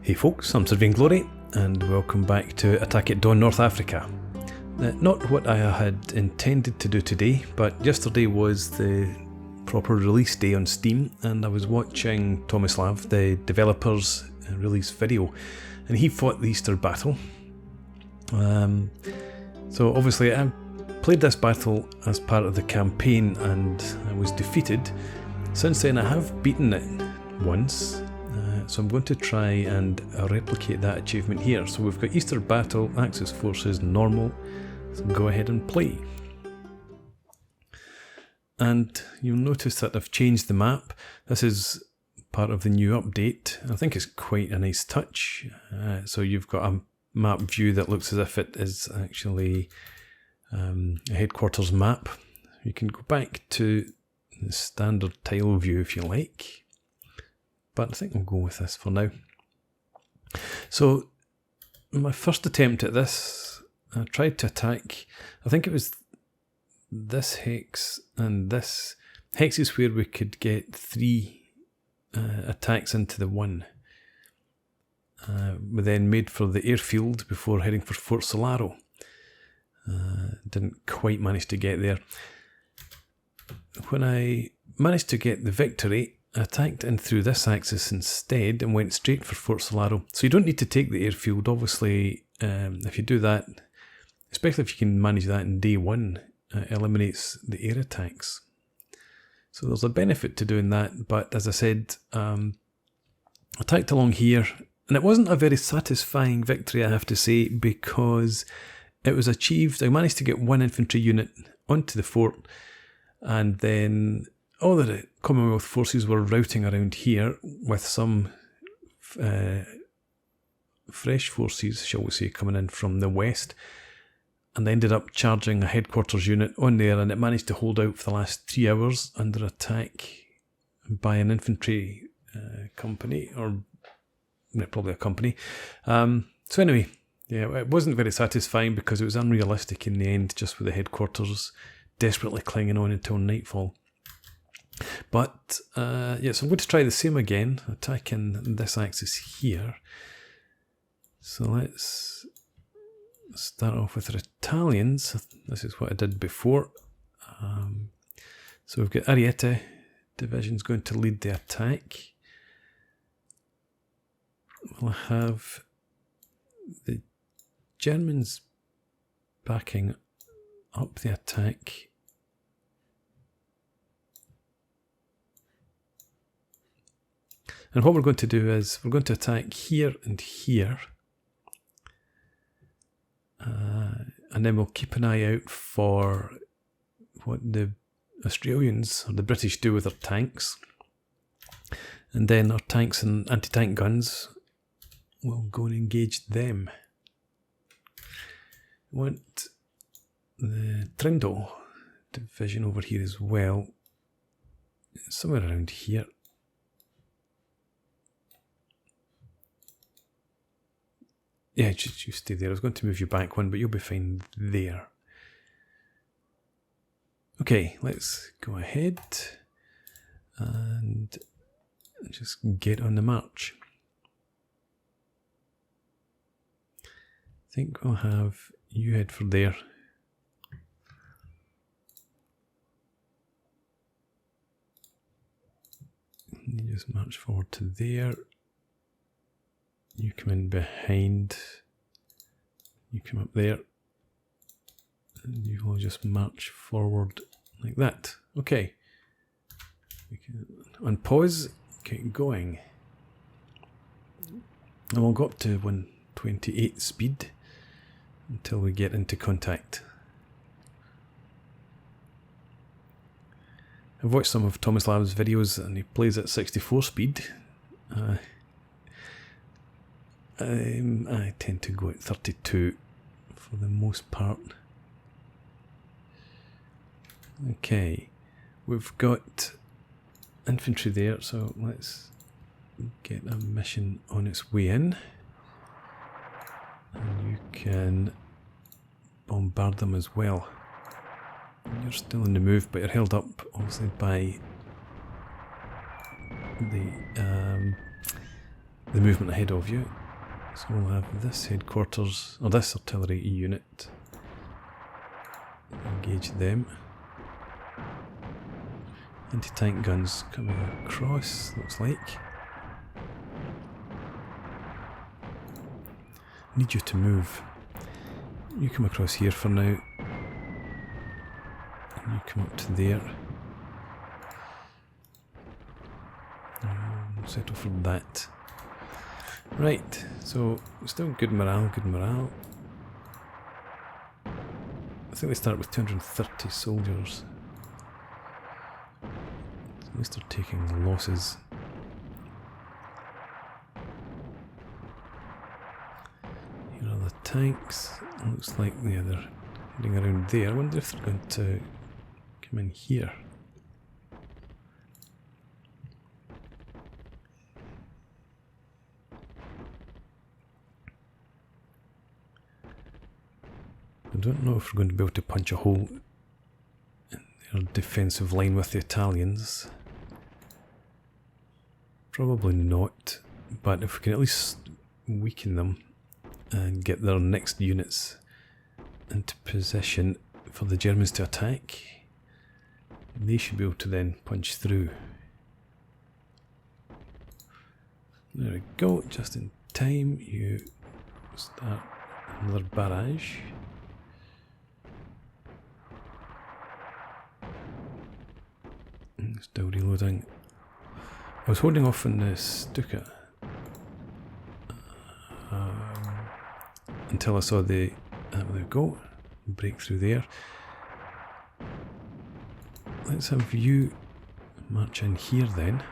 Hey folks, I'm Sir Vainglory, and welcome back to Attack at Dawn, North Africa. Not what I had intended to do today, but yesterday was the proper release day on Steam, and I was watching Tomislav, the developer's release video, and he fought the Easter battle. So obviously I played this battle as part of the campaign and I was defeated. Since then I have beaten it once. So I'm going to try and replicate that achievement here. So we've got Easter Battle, Axis Forces, Normal. So go ahead and play. And you'll notice that I've changed the map. This is part of the new update. I think it's quite a nice touch. So you've got a map view that looks as if it is actually a headquarters map. You can go back to the standard tile view if you like. But I think we'll go with this for now. So, my first attempt at this, I tried to attack, I think it was this hex and this. Hex is where we could get 3 attacks into the one. We then made for the airfield before heading for Fort Solaro. Didn't quite manage to get there. When I managed to get the victory, I attacked in through this axis instead and went straight for Fort Solaro. So you don't need to take the airfield. Obviously, if you do that, especially if you can manage that in day one, eliminates the air attacks. So there's a benefit to doing that. But as I said, I attacked along here, and it wasn't a very satisfying victory, I have to say, because it was achieved. I managed to get 1 infantry unit onto the fort, and then all the Commonwealth forces were routing around here with some fresh forces, shall we say, coming in from the west, and they ended up charging a headquarters unit on there, and it managed to hold out for the last 3 hours under attack by an infantry company, or probably a company. So anyway, yeah, it wasn't very satisfying because it was unrealistic in the end, just with the headquarters desperately clinging on until nightfall. But, yeah, so I'm going to try the same again, attacking this axis here. So let's start off with our Italians. This is what I did before. So we've got Ariete Division's going to lead the attack. We'll have the Germans backing up the attack. And what we're going to do is we're going to attack here and here. And then we'll keep an eye out for what the Australians or the British do with their tanks. And then our tanks and anti-tank guns will go and engage them. We want the Trindle division over here as well. Somewhere around here. Yeah, you stay there. I was going to move you back one, but you'll be fine there. Okay, let's go ahead and just get on the march. I think we'll have you head for there. You just march forward to there. You come in behind, you come up there, and you will just march forward like that. Okay. We can unpause, get going. And we'll go up to 128 speed until we get into contact. I've watched some of Tomislav's videos and he plays at 64 speed. I tend to go at 32 for the most part. Okay, we've got infantry there, so let's get a mission on its way in. And you can bombard them as well. You're still in the move, but you're held up obviously by the the movement ahead of you. So we'll have this headquarters, or this artillery unit. Engage them. Anti-tank guns coming across, looks like. Need you to move. You come across here for now. And you come up to there. Settle for that. Right, so still good morale, good morale. I think they start with 230 soldiers. So at least they're taking losses. Here are the tanks. Looks like they're heading around there. I wonder if they're going to come in here. I don't know if we're going to be able to punch a hole in their defensive line with the Italians. Probably not, but if we can at least weaken them and get their next units into position for the Germans to attack, they should be able to then punch through. There we go, just in time. You start another barrage. Still reloading. I was holding off on the Stuka until I saw the there we go, breakthrough there. Let's have you march in here then.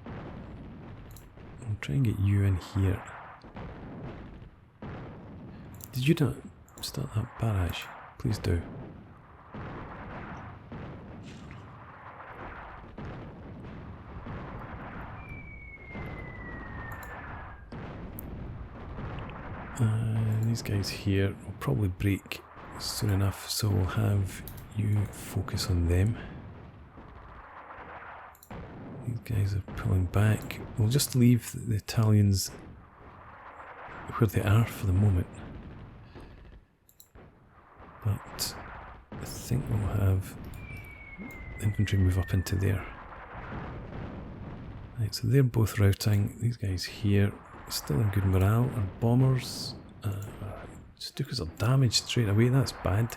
I'll try and get you in here. Did you not start that barrage? Please do. These guys here will probably break soon enough, so we'll have you focus on them. These guys are pulling back. We'll just leave the Italians where they are for the moment. But I think we'll have the infantry move up into there. Right, so they're both routing. These guys here still in good morale. Our bombers, Stukas are damaged straight away, that's bad.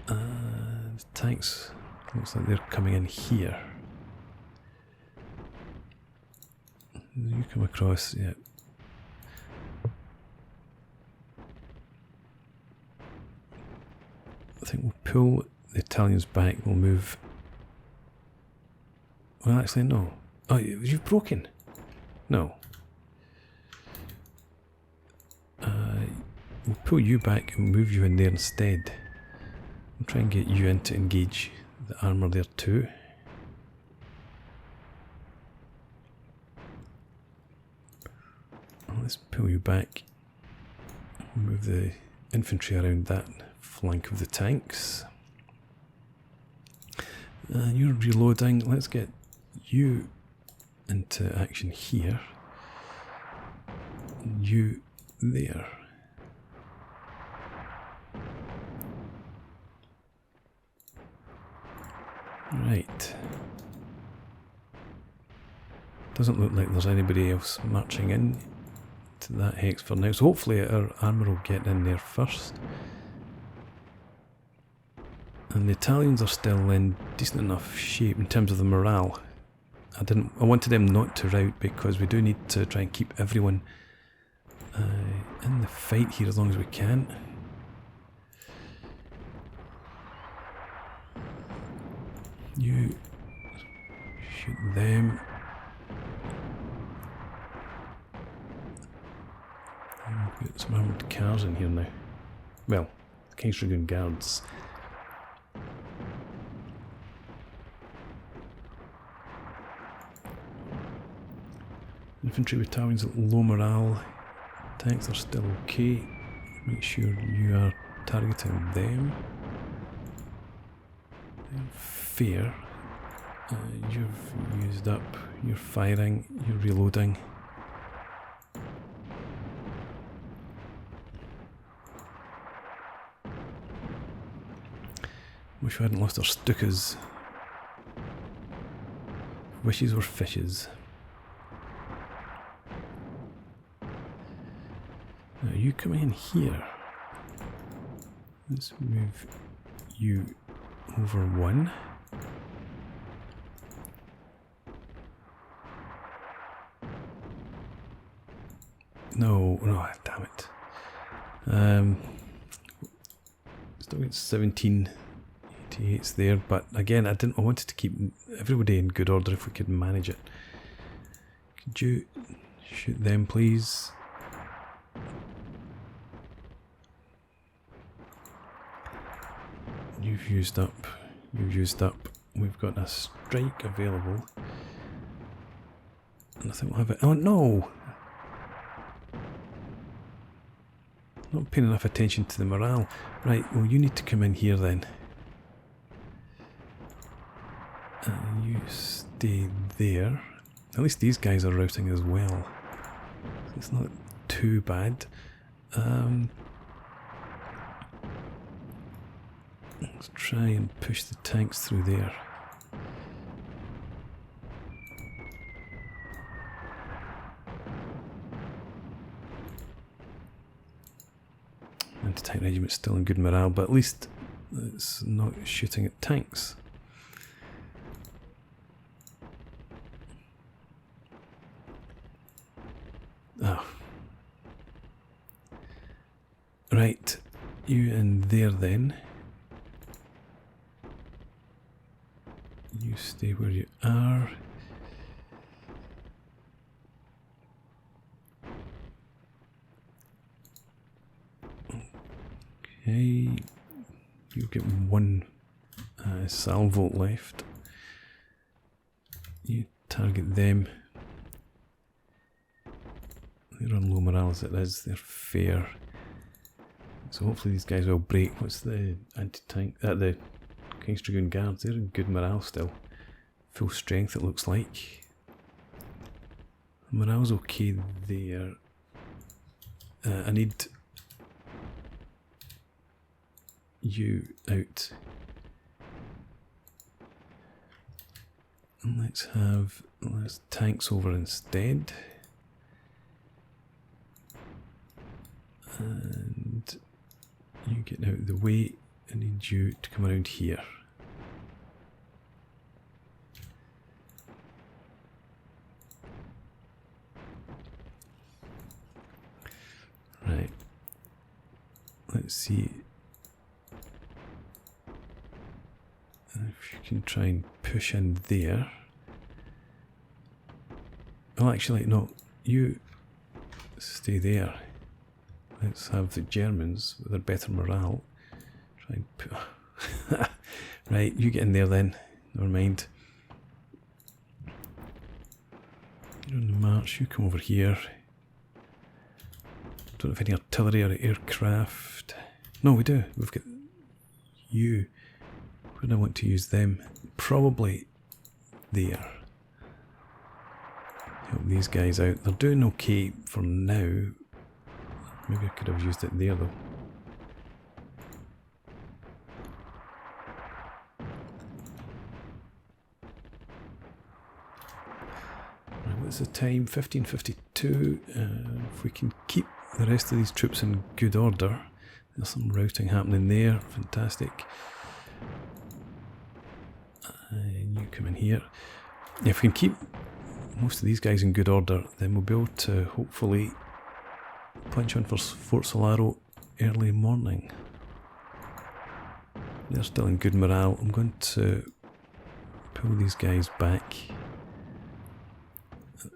And tanks, looks like they're coming in here. You come across, yeah. I think we'll pull the Italians back, we'll move. Well, actually, no. Oh, you've broken. No. We'll pull you back and move you in there instead. We'll try and get you in to engage the armour there too. Let's pull you back. Move the infantry around that flank of the tanks. And you're reloading. Let's get you into action here. You there. Right. Doesn't look like there's anybody else marching in to that hex for now, so hopefully our armour will get in there first. And the Italians are still in decent enough shape in terms of the morale. I wanted them not to rout because we do need to try and keep everyone in the fight here as long as we can. You shoot them. We've got some armoured cars in here now. Well, King's Dragoon Guards. Infantry battalions at low morale. Tanks are still okay. Make sure you are targeting them. Fair. You've used up You're firing, you're reloading. Wish we hadn't lost our Stukas. Wishes were fishes. Now you come in here. Let's move you over one. No, damn it. Still got 1788s there, but again, I wanted to keep everybody in good order if we could manage it. Could you shoot them, please? You've used up. We've got a strike available. And I think we'll have it. Oh no! Not paying enough attention to the morale. Right, well you need to come in here then. And you stay there. At least these guys are routing as well. So it's not too bad. Let's try and push the tanks through there. Anti-tank regiment's still in good morale, but at least it's not shooting at tanks. Oh. Right, you in there then. You stay where you are. Okay, you get one salvo left. You target them. They're on low morale as it is, they're fair. So hopefully these guys will break. What's the anti-tank? The King's Dragoon Guards, they're in good morale still. Full strength it looks like. Morale's okay there. I need you out. And let's tanks over instead. And you get out of the way. I need you to come around here. Right. Let's see if you can try and push in there. Oh, actually, no. You stay there. Let's have the Germans with their better morale. Try and put. Right, you get in there then. Never mind. You're on the march. You come over here. Don't have any artillery or aircraft. No, we do. We've got you. Where do I want to use them? Probably there. Help these guys out. They're doing okay for now. Maybe I could have used it there though. Right, what's the time? 15:52. If we can keep the rest of these troops in good order. There's some routing happening there. Fantastic. And you come in here. If we can keep most of these guys in good order, then we'll be able to hopefully punch on for Fort Solaro early morning. They're still in good morale. I'm going to pull these guys back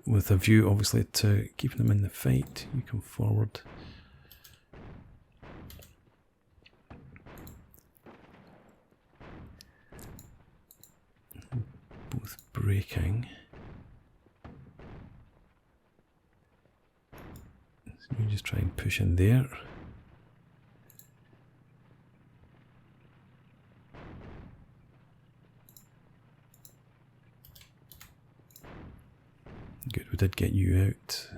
with a view obviously to keeping them in the fight. You come forward. Both breaking. So you just try and push in there. Good, we did get you out.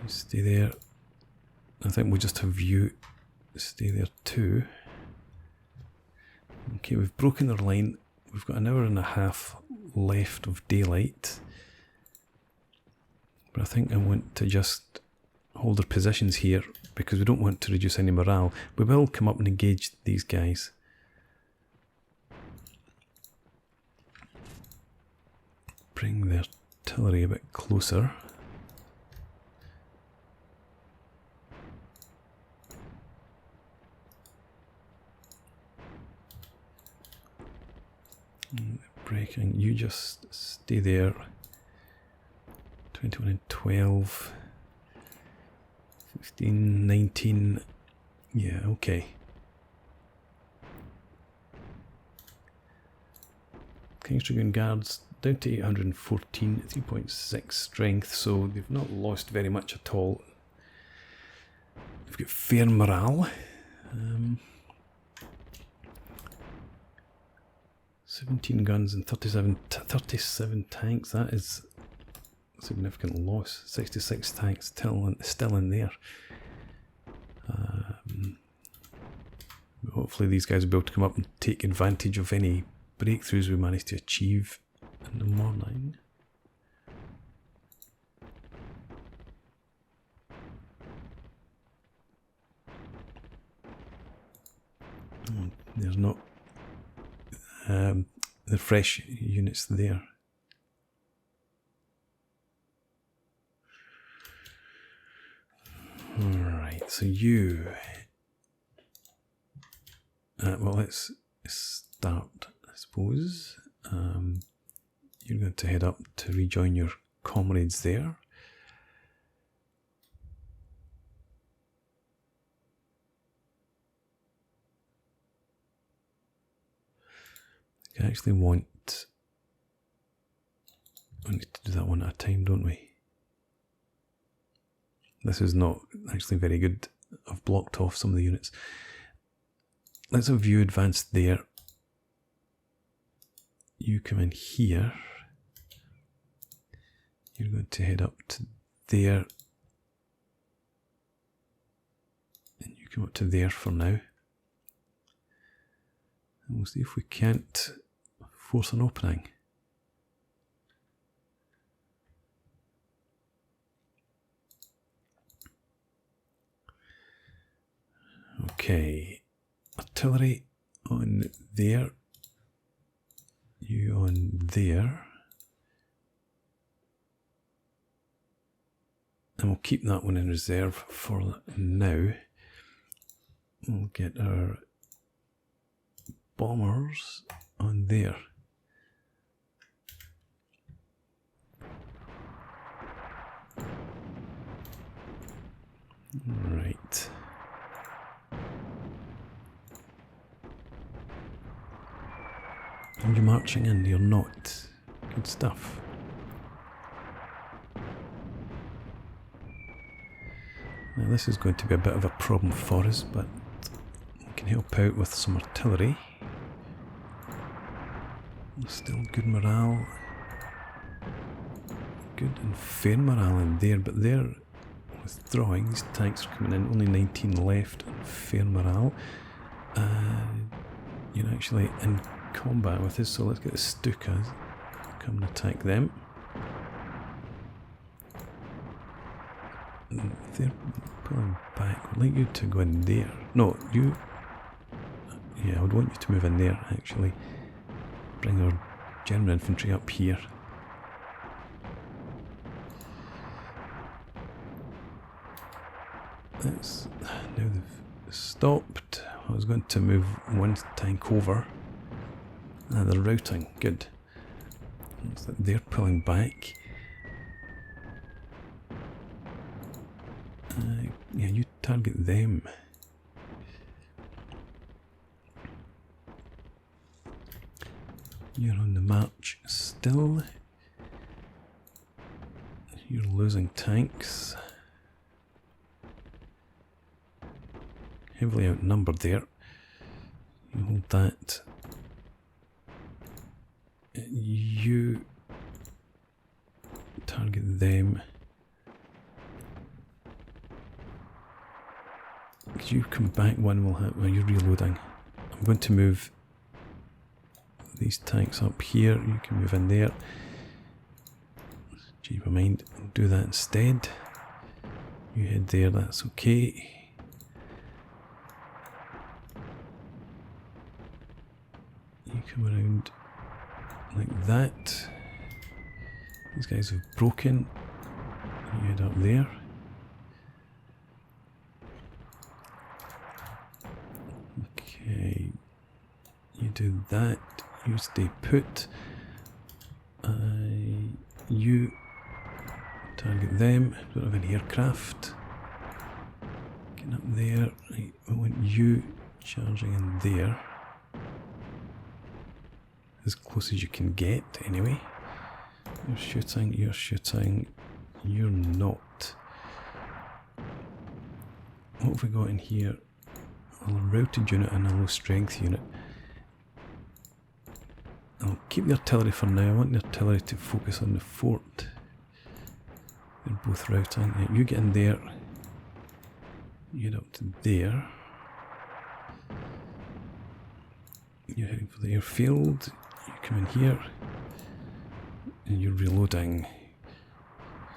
Stay there. I think we'll just have you stay there too. Okay, we've broken their line. We've got an hour and a half left of daylight. But I think I want to just hold their positions here because we don't want to reduce any morale. We will come up and engage these guys. Bring their artillery a bit closer. Breaking, you just stay there. 21 and 12. 15, 19. Yeah, okay. King's Dragoon Guards down to 814, 3.6 strength, so they've not lost very much at all. They've got fair morale. 17 guns and 37 tanks. That is a significant loss. 66 tanks still in there. Hopefully these guys will be able to come up and take advantage of any breakthroughs we manage to achieve in the morning. There's not the fresh units there. Alright, so you... well, let's start, I suppose. You're going to head up to rejoin your comrades there. I actually want... we need to do that one at a time, don't we? This is not actually very good. I've blocked off some of the units. Let's have you advance there. You come in here. You're going to head up to there. And you come up to there for now. And we'll see if we can't force an opening. Okay, artillery on there, you on there, and we'll keep that one in reserve for now. We'll get our bombers on there. Right. Are you marching in? You're not. Good stuff. Now this is going to be a bit of a problem for us, but we can help out with some artillery. Still good morale. Good and fair morale in there, but they're withdrawing. These tanks are coming in, only 19 left, and fair morale. You're actually in combat with us, so let's get the Stukas come and attack them. They're pulling back. I'd like you to go in there. No, you... yeah, I would want you to move in there, actually. Bring our German infantry up here. That's... now they've stopped. I was going to move one tank over. They're routing. Good. Looks like they're pulling back. Yeah, you target them. You're on the march still. You're losing tanks. Heavily outnumbered there. You hold that. You target them. Could you come back? One will hit while you're reloading. I'm going to move these tanks up here. You can move in there. Gee, never mind. Do that instead. You head there, that's okay. You come around like that. These guys have broken. You head up there. Okay. You do that. You stay put. You target them. Don't have any aircraft. Get up there. Right, I want you charging in there. As close as you can get, anyway. You're shooting, you're not. What have we got in here? A routed unit and a low strength unit. I'll keep the artillery for now. I want the artillery to focus on the fort. They're both routing. Yeah, you get in there. You get up to there. You're heading for the airfield. You come in here. And you're reloading.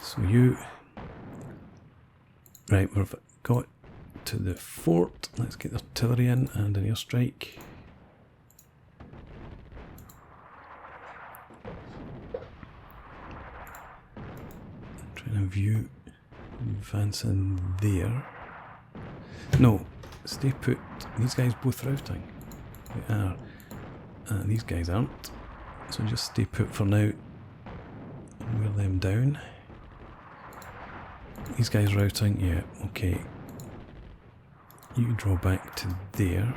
So you... Right, we've got to the fort. Let's get the artillery in and an airstrike. Trying to view, advance in there. No, stay put. These guys both routing. They are. These guys aren't. So just stay put for now. Wear them down. These guys routing, yeah, okay. You draw back to there.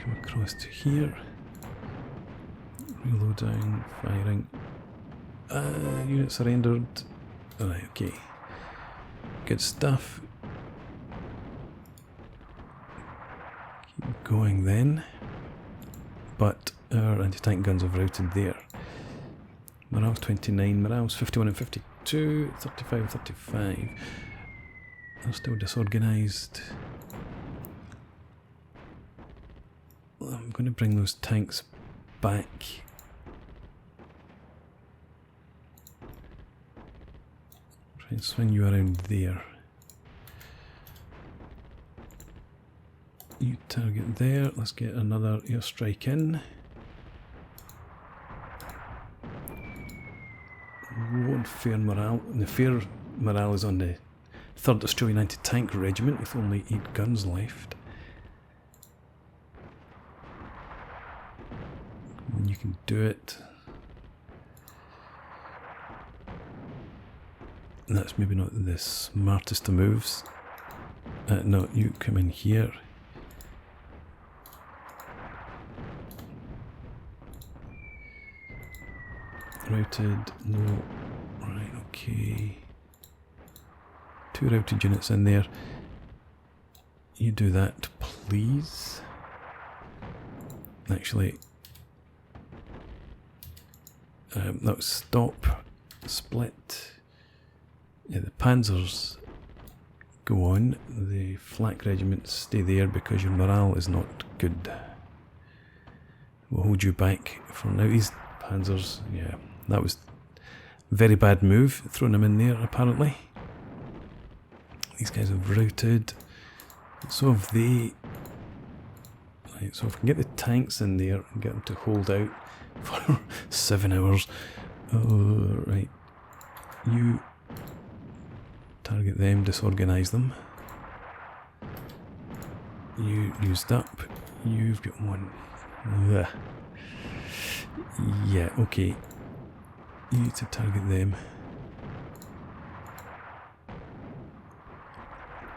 Come across to here. Reloading, firing. Unit surrendered. Alright, okay. Good stuff. Keep going then. But our anti-tank guns have routed there. Morale's 29, morale's 51 and 52, 35 and 35. They're still disorganised. I'm going to bring those tanks back. Try and swing you around there. You target there. Let's get another airstrike in. Won't fair morale. And the fair morale is on the 3rd Australian Anti-Tank Regiment with only 8 guns left. And you can do it. And that's maybe not the smartest of moves. No, you come in here. Routed, no, right, okay. 2 routed units in there. You do that, please. Actually, no, stop, split. Yeah, the Panzers go on. The flak regiments stay there because your morale is not good. We'll hold you back for now. These Panzers, yeah. That was a very bad move, throwing them in there apparently. These guys have routed. So have they. Right, so if we can get the tanks in there and get them to hold out for 7 hours. Oh, right. You target them, disorganise them. You used up. You've got one. Ugh. Yeah, okay. You need to target them.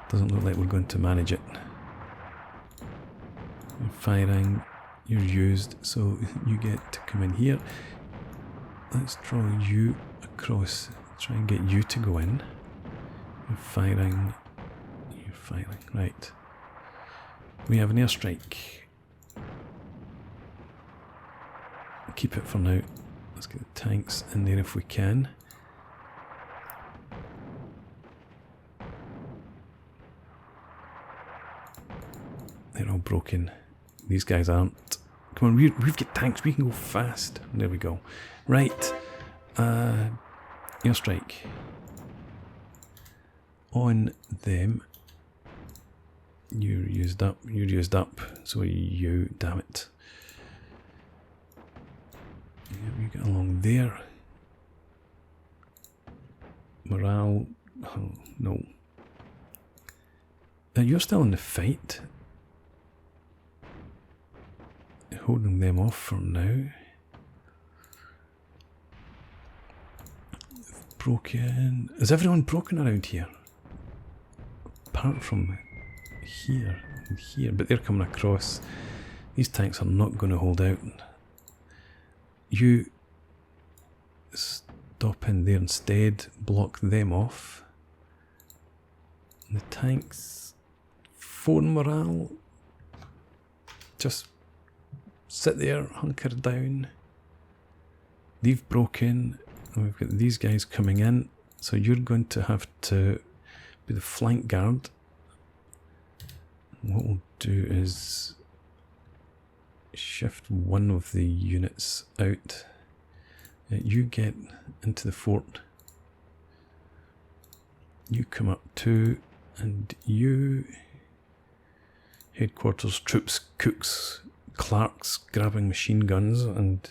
Doesn't look like we're going to manage it. You're firing, you're used, so you get to come in here. Let's draw you across, try and get you to go in. You're firing, right. We have an airstrike. keep it for now. Let's get the tanks in there if we can. They're all broken. These guys aren't. Come on, we've got tanks. We can go fast. There we go. Right. Airstrike. On them. You're used up. You're used up. So are you. Damn it. Yeah, we get along there. Morale. Oh, no. You're still in the fight. Holding them off for now. Broken. Is everyone broken around here? Apart from here and here, but they're coming across. These tanks are not going to hold out. You stop in there instead, block them off. The tanks, 4 morale. Just sit there, hunker down. They've broken. And we've got these guys coming in. So you're going to have to be the flank guard. What we'll do is shift one of the units out. You get into the fort. You come up too. And you... Headquarters, troops, cooks, clerks grabbing machine guns and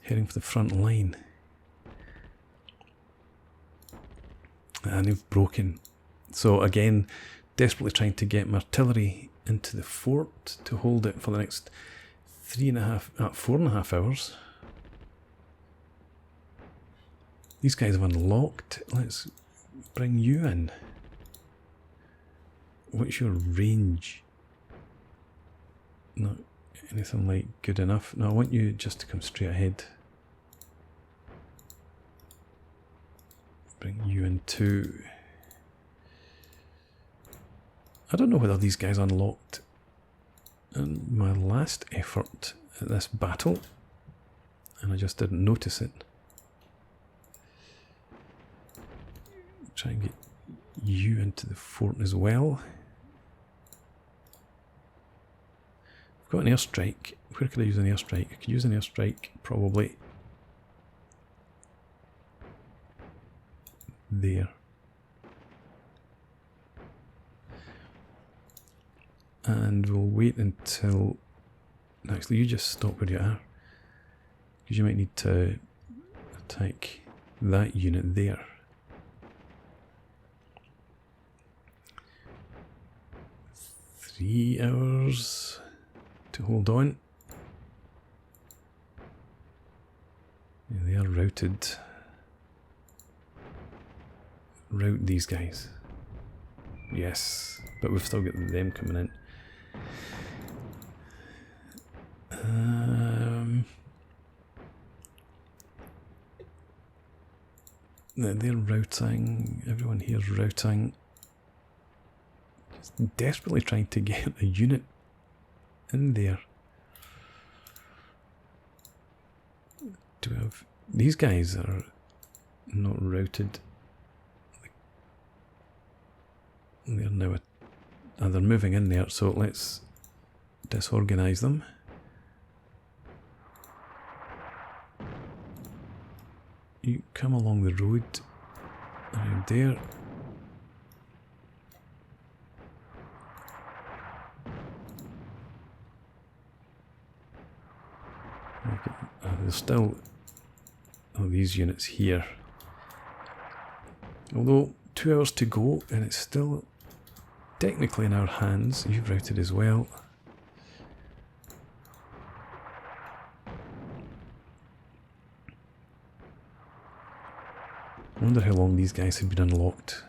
heading for the front line. And they've broken. So again, desperately trying to get my artillery into the fort to hold it for the next 4.5 hours. These guys have unlocked. Let's bring you in. What's your range? Not anything like good enough. No, I want you just to come straight ahead. Bring you in too. I don't know whether these guys unlocked in my last effort at this battle, and I just didn't notice it. Try and get you into the fort as well. I've got an airstrike. Where could I use an airstrike? I could use an airstrike probably there. And we'll wait until... Actually, you just stop where you are. Because you might need to attack that unit there. Three hours to hold on. Yeah, they are routed. Route these guys. Yes, but we've still got them coming in. They're routing. Everyone here's routing. Just desperately trying to get a unit in there. Do we have... These guys are not routed. They're now... they're moving in there, so let's disorganise them. You come along the road around there. There's still these units here. Although 2 hours to go and it's still technically in our hands. You've routed as well. I wonder how long these guys have been unlocked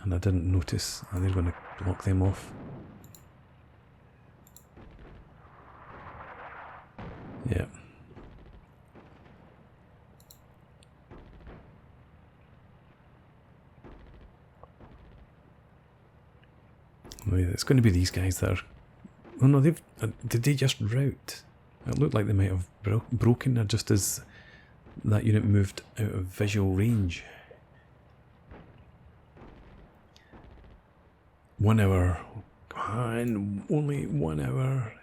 and I didn't notice. And they're going to block them off. Yeah. Oh yeah, it's going to be these guys that are... Oh no, they've... did they just route? It looked like they might have broken there just as that unit moved out of visual range. 1 hour. Come on, only 1 hour.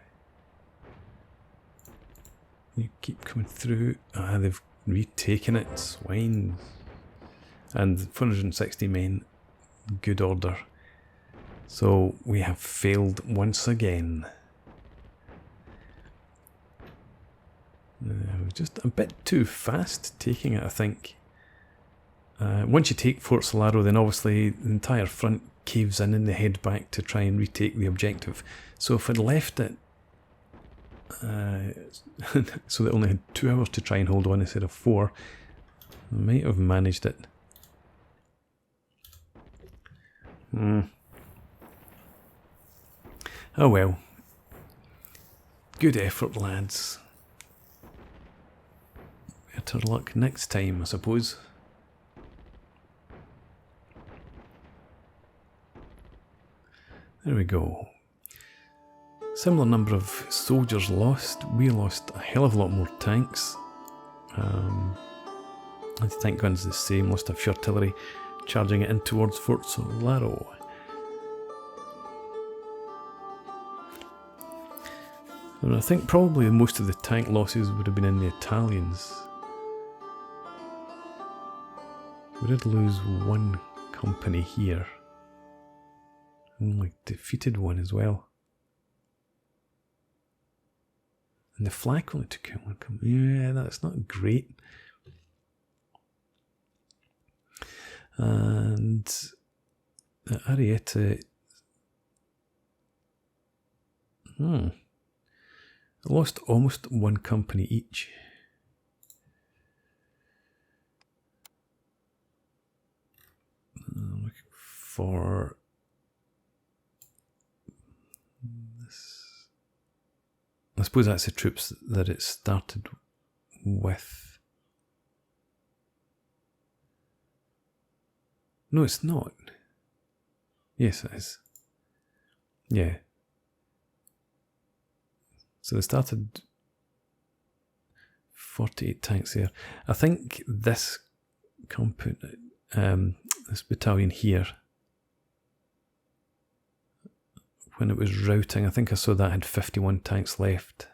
You keep coming through. Ah, they've retaken it. Swines. And 460 men. Good order. So we have failed once again. Just a bit too fast taking it, I think. Once you take Fort Solaro, then obviously the entire front caves in and they head back to try and retake the objective. So if I'd left it so they only had 2 hours to try and hold on instead of 4, I might have managed it. Oh well. Good effort, lads. Better luck next time, I suppose. There we go. Similar number of soldiers lost. We lost a hell of a lot more tanks. Anti-tank guns the same. Lost a few artillery charging it in towards Fort Solaro. And I think probably most of the tank losses would have been in the Italians. We did lose 1 company here. Only defeated 1 as well. And the flak only took out 1 company. Yeah, that's not great. And the Arietta. I lost almost 1 company each. I'm looking for this. I suppose that's the troops that it started with. No, it's not. Yes, it is. Yeah. So they started 48 tanks there. I think this this battalion here, when it was routing, I think I saw that had 51 tanks left.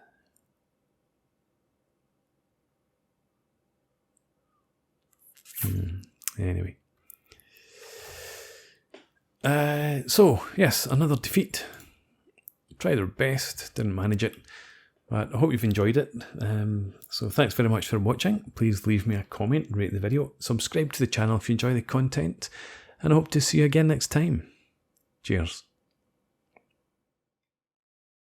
Anyway. So, yes, another defeat. Tried our best, didn't manage it, but I hope you've enjoyed it. So thanks very much for watching. Please leave me a comment, rate the video, subscribe to the channel if you enjoy the content, and I hope to see you again next time. Cheers.